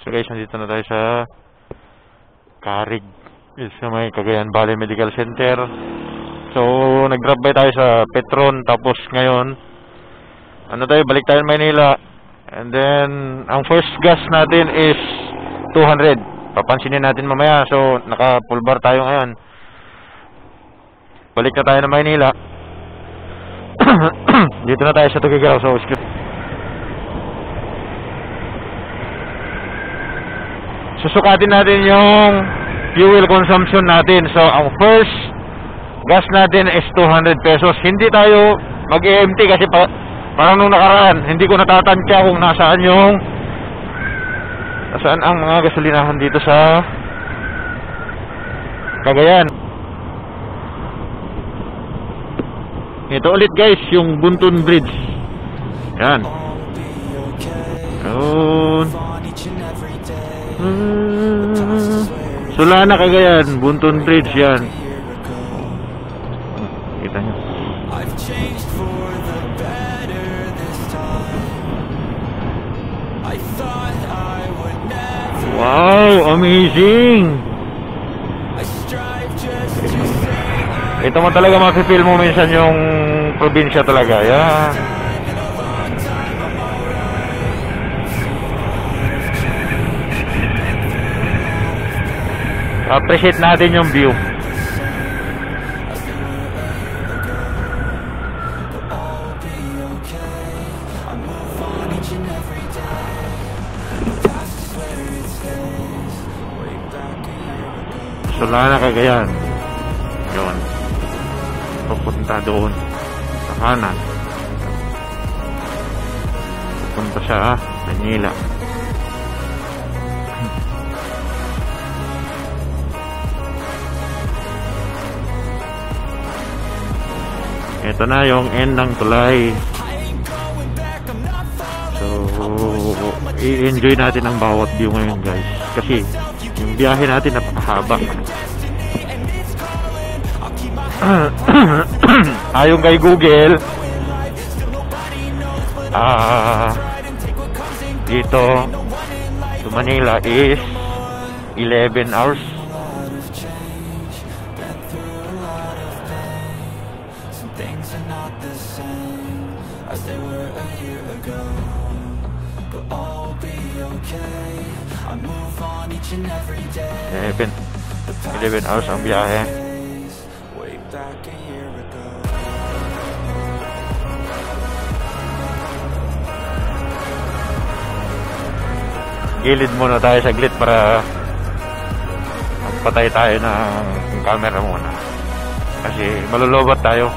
So guys, nandito na tayo sa Carig, sa may Cagayan Valley Medical Center. So nag-drop by tayo sa Petron, tapos ngayon balik tayo Maynila. And then ang first gas natin is 200. Papansinin natin mamaya. So naka full bar tayo ngayon. Balik na tayo na Maynila. Dito na tayo sa Tuguegarao. So susukatin natin yung fuel consumption natin. So ang first gas natin is 200 pesos. Hindi tayo mag-empty kasi parang nung nakaraan hindi ko natatantya kung nasaan ang mga gasolinahan dito sa Cagayan. Ito ulit guys, yung Buntun Bridge. Yan. Yun. Solana, Cagayan, Buntun Bridge yan. Kita nyo. Wow, amazing. Ito mo talaga mapipil mo minsan yung probinsya talaga. Yan. Appreciate natin yung view. Solana, Cagayan. Yun. Pupunta doon sa kanan. Pupunta sa Manila. Ito na yung end ng tulay. So i-enjoy natin ang bawat view ngayon guys, kasi yung biyahe natin napakahaba. Ayon kay Google, dito to Manila is 11 hours. Even 11 hours ang biyahe. Gilid muna tayo saglit para magpatay tayo ng camera muna kasi malulobat tayo.